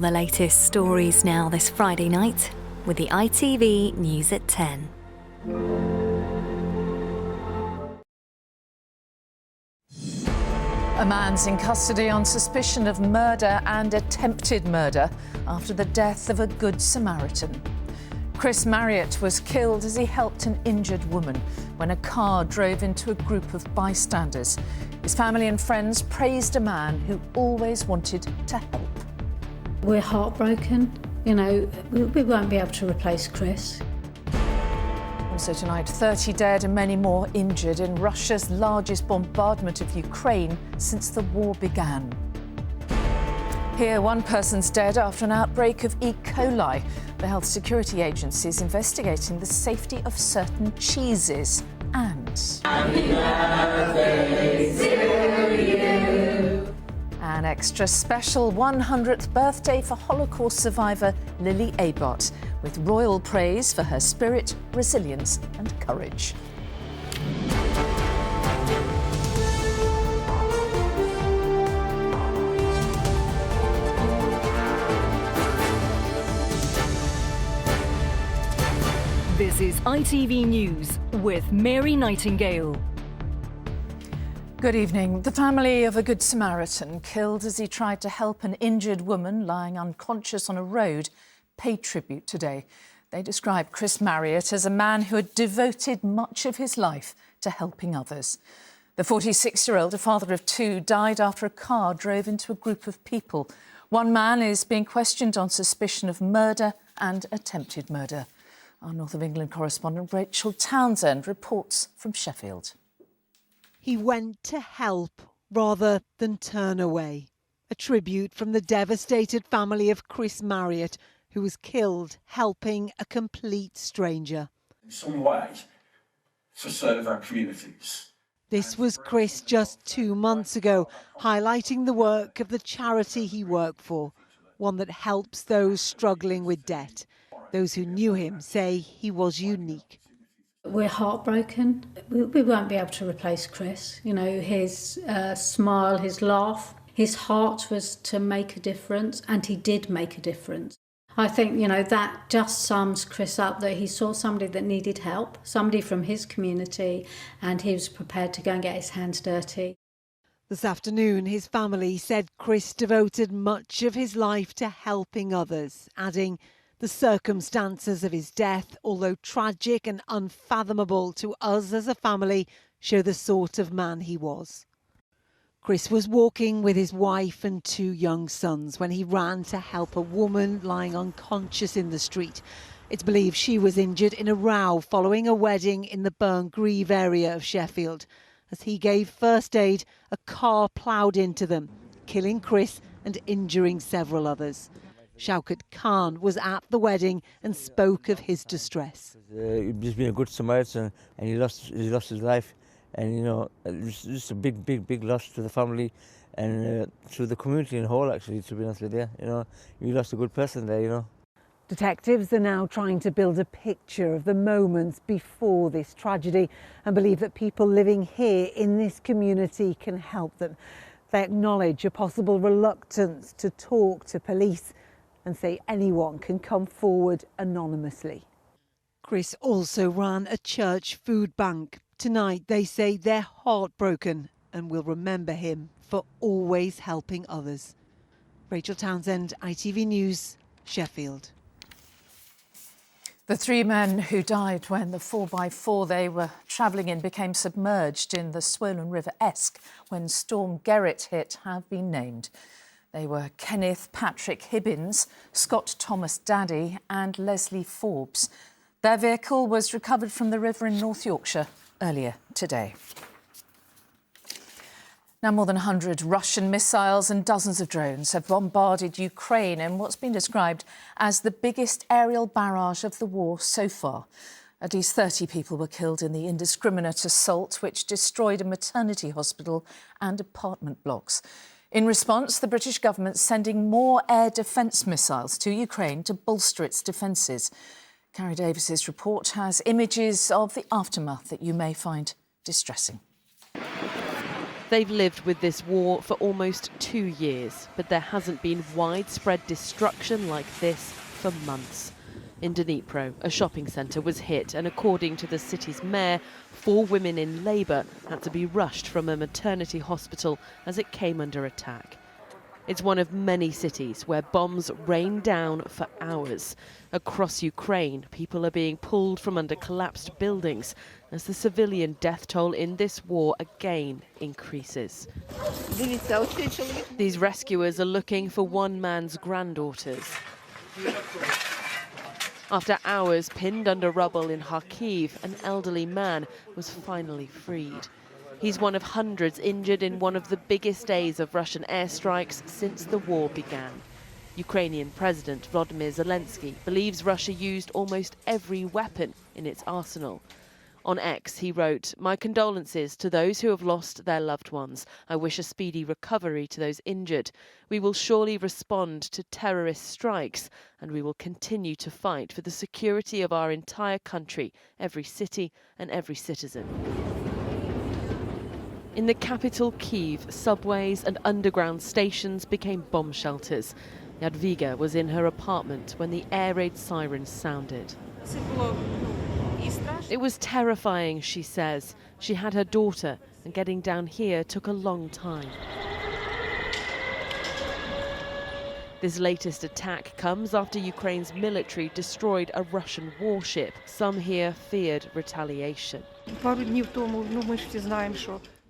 the latest stories now this Friday night with the ITV News at 10. A man's in custody on suspicion of murder and attempted murder after the death of a Good Samaritan. Chris Marriott was killed as he helped an injured woman when a car drove into a group of bystanders. His family and friends praised a man who always wanted to help. We're heartbroken. You know, we won't be able to replace Chris. Also tonight, 30 dead and many more injured in Russia's largest bombardment of Ukraine since the war began. Here, one person's dead after an outbreak of E. coli. The health security agency is investigating the safety of certain cheeses and... Happy birthday to you! An extra special 100th birthday for Holocaust survivor Lily Abbott, with royal praise for her spirit, resilience and courage. This is ITV News with Mary Nightingale. Good evening. The family of a Good Samaritan killed as he tried to help an injured woman lying unconscious on a road paid tribute today. They described Chris Marriott as a man who had devoted much of his life to helping others. The 46-year-old, a father of two, died after a car drove into a group of people. One man is being questioned on suspicion of murder and attempted murder. Our North of England correspondent Rachel Townsend reports from Sheffield. He went to help rather than turn away. A tribute from the devastated family of Chris Marriott, who was killed helping a complete stranger. In some way, to serve our communities. This was Chris just 2 months ago, highlighting the work of the charity he worked for, one that helps those struggling with debt. Those who knew him say he was unique. We're heartbroken. We won't be able to replace Chris. You know, his smile, his laugh, his heart was to make a difference, and he did make a difference. I think, you know, that just sums Chris up, that he saw somebody that needed help, somebody from his community, and he was prepared to go and get his hands dirty. This afternoon, his family said Chris devoted much of his life to helping others, adding, the circumstances of his death, although tragic and unfathomable to us as a family, show the sort of man he was. Chris was walking with his wife and 2 young sons when he ran to help a woman lying unconscious in the street. It's believed she was injured in a row following a wedding in the Burngreave area of Sheffield. As he gave first aid, a car ploughed into them, killing Chris and injuring several others. Shaukat Khan was at the wedding and spoke of his distress. He's been a good Samaritan and he lost his life, and you know, it's just a big loss to the family and to the community in whole, actually, to be honest with you. You know, you lost a good person there, you know. Detectives are now trying to build a picture of the moments before this tragedy and believe that people living here in this community can help them. They acknowledge a possible reluctance to talk to police and say anyone can come forward anonymously. Chris also ran a church food bank. Tonight they say they're heartbroken and will remember him for always helping others. Rachel Townsend, ITV News, Sheffield. The 3 men who died when the 4x4 they were travelling in became submerged in the swollen River Esk when Storm Gerrit hit have been named. They were Kenneth Patrick Hibbins, Scott Thomas Daddy and Leslie Forbes. Their vehicle was recovered from the river in North Yorkshire earlier today. Now, more than 100 Russian missiles and dozens of drones have bombarded Ukraine in what's been described as the biggest aerial barrage of the war so far. At least 30 people were killed in the indiscriminate assault, which destroyed a maternity hospital and apartment blocks. In response, the British government's sending more air defence missiles to Ukraine to bolster its defences. Carrie Davis's report has images of the aftermath that you may find distressing. They've lived with this war for almost 2 years, but there hasn't been widespread destruction like this for months. In Dnipro, a shopping centre was hit, and according to the city's mayor, 4 women in labour had to be rushed from a maternity hospital as it came under attack. It's one of many cities where bombs rain down for hours. Across Ukraine, people are being pulled from under collapsed buildings as the civilian death toll in this war again increases. These rescuers are looking for one man's granddaughters. After hours pinned under rubble in Kharkiv, an elderly man was finally freed. He's one of hundreds injured in one of the biggest days of Russian airstrikes since the war began. Ukrainian President Volodymyr Zelensky believes Russia used almost every weapon in its arsenal. On X, he wrote, "My condolences to those who have lost their loved ones. I wish a speedy recovery to those injured. We will surely respond to terrorist strikes, and we will continue to fight for the security of our entire country, every city and every citizen." In the capital Kyiv, subways and underground stations became bomb shelters. Jadwiga was in her apartment when the air raid sirens sounded. It was terrifying, she says. She had her daughter, and getting down here took a long time. This latest attack comes after Ukraine's military destroyed a Russian warship. Some here feared retaliation.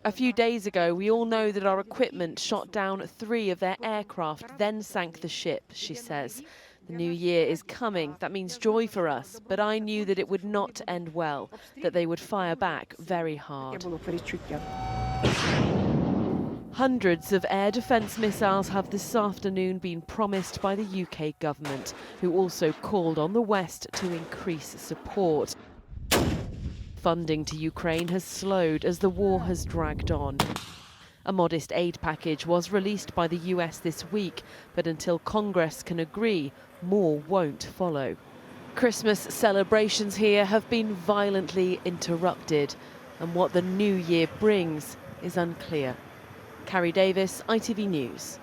A few days ago, we all know that our equipment shot down 3 of their aircraft, then sank the ship, she says. The new year is coming. That means joy for us. But I knew that it would not end well, that they would fire back very hard. Hundreds of air defence missiles have this afternoon been promised by the UK government, who also called on the West to increase support. Funding to Ukraine has slowed as the war has dragged on. A modest aid package was released by the US this week, but until Congress can agree, more won't follow. Christmas celebrations here have been violently interrupted, and what the new year brings is unclear. Carrie Davis, ITV News.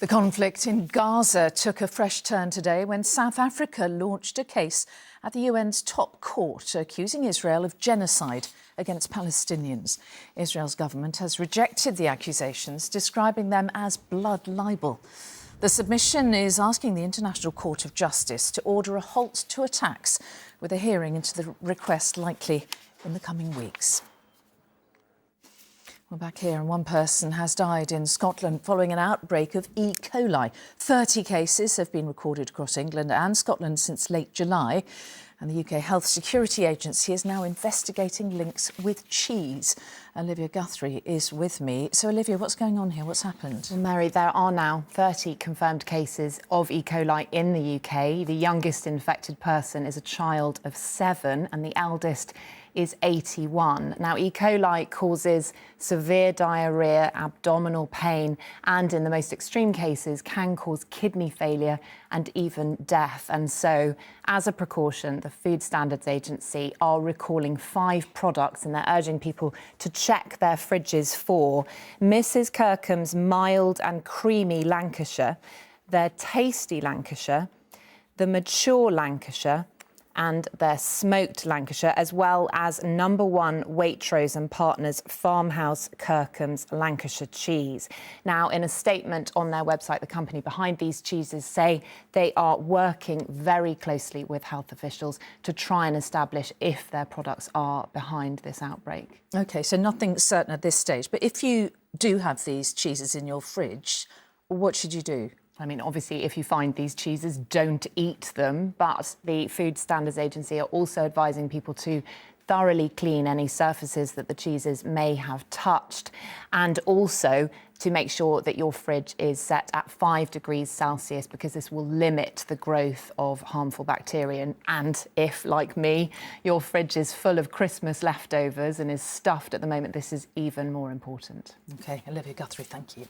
The conflict in Gaza took a fresh turn today when South Africa launched a case at the UN's top court accusing Israel of genocide against Palestinians. Israel's government has rejected the accusations, describing them as blood libel. The submission is asking the International Court of Justice to order a halt to attacks, with a hearing into the request likely in the coming weeks. We're back here, and one person has died in Scotland following an outbreak of E. coli. 30 cases have been recorded across England and Scotland since late July. And the UK Health Security Agency is now investigating links with cheese. Olivia Guthrie is with me. So, Olivia, what's going on here? What's happened? Well, Mary, there are now 30 confirmed cases of E. coli in the UK. The youngest infected person is a child of 7 and the eldest is 81. Now, E. coli causes severe diarrhoea, abdominal pain, and in the most extreme cases can cause kidney failure and even death. And so, as a precaution, the Food Standards Agency are recalling 5 products, and they're urging people to check their fridges for Mrs. Kirkham's mild and creamy Lancashire, their tasty Lancashire, the mature Lancashire, and their smoked Lancashire, as well as #1 Waitrose and Partners Farmhouse Kirkham's Lancashire cheese. Now, in a statement on their website, the company behind these cheeses say they are working very closely with health officials to try and establish if their products are behind this outbreak. OK, so nothing certain at this stage. But if you do have these cheeses in your fridge, what should you do? I mean, obviously, if you find these cheeses, don't eat them. But the Food Standards Agency are also advising people to thoroughly clean any surfaces that the cheeses may have touched, and also to make sure that your fridge is set at 5 degrees Celsius, because this will limit the growth of harmful bacteria. And if, like me, your fridge is full of Christmas leftovers and is stuffed at the moment, this is even more important. OK, Olivia Guthrie, thank you.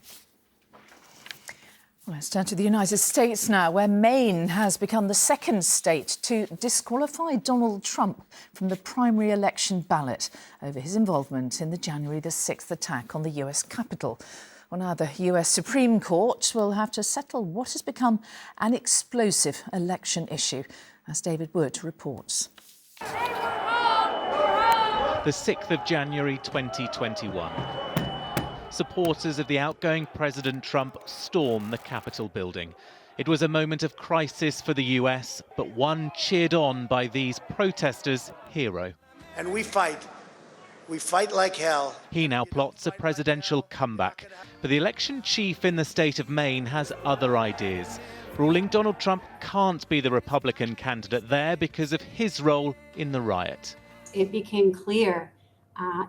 Let's turn to the United States now, where Maine has become the second state to disqualify Donald Trump from the primary election ballot over his involvement in the January the 6th attack on the US Capitol. Well, now the US Supreme Court will have to settle what has become an explosive election issue, as David Wood reports. The 6th of January 2021. Supporters of the outgoing President Trump stormed the Capitol building. It was a moment of crisis for the US, but one cheered on by these protesters' hero. And we fight. We fight like hell. He now plots a presidential comeback. But the election chief in the state of Maine has other ideas, ruling Donald Trump can't be the Republican candidate there because of his role in the riot. It became clear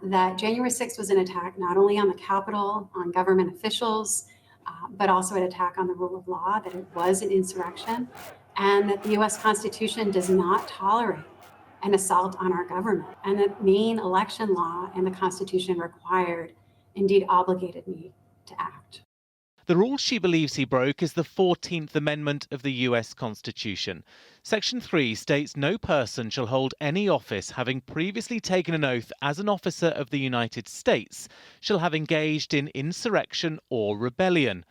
that January 6th was an attack not only on the Capitol, on government officials, but also an attack on the rule of law, that it was an insurrection, and that the U.S. Constitution does not tolerate an assault on our government. And the Maine election law and the Constitution required, indeed obligated me to act. The rule she believes he broke is the 14th Amendment of the US Constitution. Section 3 states no person shall hold any office having previously taken an oath as an officer of the United States shall have engaged in insurrection or rebellion.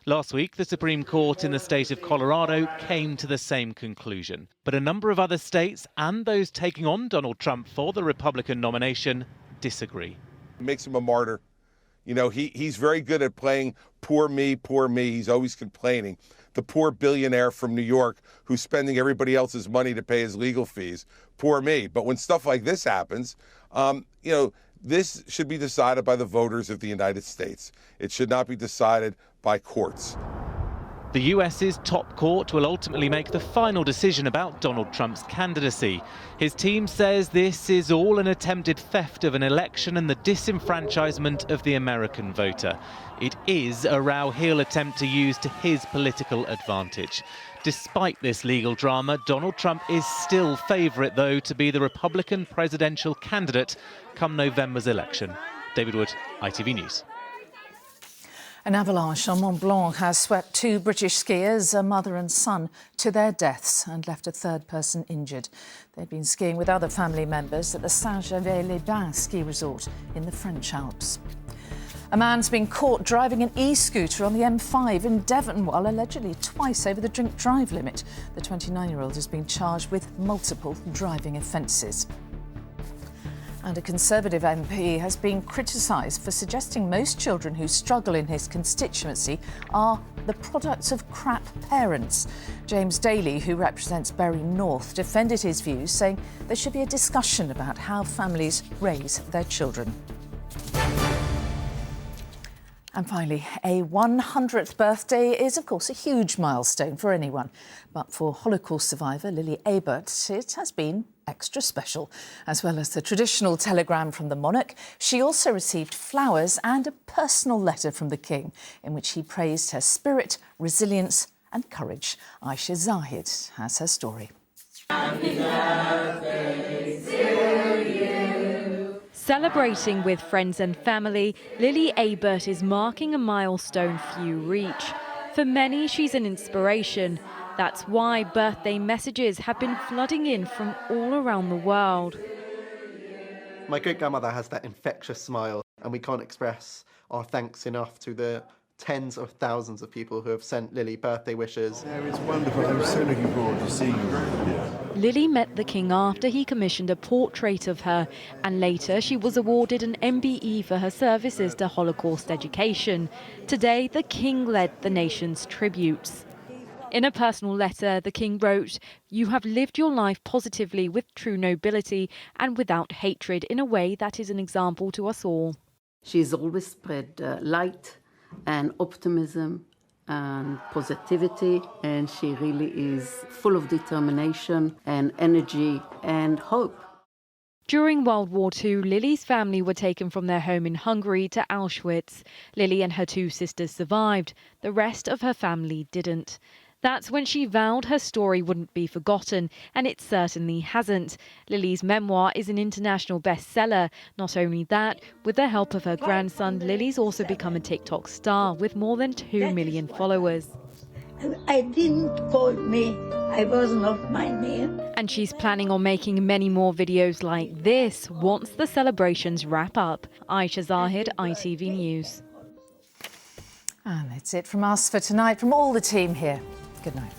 Last week, the Supreme Court in the state of Colorado came to the same conclusion. But a number of other states and those taking on Donald Trump for the Republican nomination disagree. It makes him a martyr. You know, he's very good at playing poor me, poor me. He's always complaining. The poor billionaire from New York who's spending everybody else's money to pay his legal fees. Poor me. But when stuff like this happens, this should be decided by the voters of the United States. It should not be decided by courts. The US's top court will ultimately make the final decision about Donald Trump's candidacy. His team says this is all an attempted theft of an election and the disenfranchisement of the American voter. It is a row he'll attempt to use to his political advantage. Despite this legal drama, Donald Trump is still favourite, though, to be the Republican presidential candidate come November's election. David Wood, ITV News. An avalanche on Mont Blanc has swept two British skiers, a mother and son, to their deaths and left a third person injured. They'd been skiing with other family members at the Saint-Gervais-les-Bains ski resort in the French Alps. A man's been caught driving an e-scooter on the M5 in Devon while allegedly twice over the drink-drive limit. The 29-year-old has been charged with multiple driving offences. And a Conservative MP has been criticised for suggesting most children who struggle in his constituency are the products of crap parents. James Daly, who represents Bury North, defended his views, saying there should be a discussion about how families raise their children. And finally, a 100th birthday is, of course, a huge milestone for anyone. But for Holocaust survivor Lily Ebert, it has been extra special. As well as the traditional telegram from the monarch, she also received flowers and a personal letter from the king in which he praised her spirit, resilience and courage. Aisha Zahid has her story. Happy birthday to you. Celebrating with friends and family, Lily Ebert is marking a milestone few reach. For many, she's an inspiration. That's why birthday messages have been flooding in from all around the world. My great-grandmother has that infectious smile, and we can't express our thanks enough to the tens of thousands of people who have sent Lily birthday wishes. Yeah, it's wonderful. I'm so looking forward to seeing you. Lily met the king after he commissioned a portrait of her, and later she was awarded an MBE for her services to Holocaust education. Today, the king led the nation's tributes. In a personal letter, the king wrote, "You have lived your life positively with true nobility and without hatred in a way that is an example to us all." She's always spread light and optimism and positivity, and she really is full of determination and energy and hope. During World War II, Lily's family were taken from their home in Hungary to Auschwitz. Lily and her two sisters survived. The rest of her family didn't. That's when she vowed her story wouldn't be forgotten, and it certainly hasn't. Lily's memoir is an international bestseller. Not only that, with the help of her grandson, Lily's also become a TikTok star with more than 2 million followers. I didn't call me. I was not my name. And she's planning on making many more videos like this once the celebrations wrap up. Aisha Zahid, ITV News. And that's it from us for tonight, from all the team here. Good night.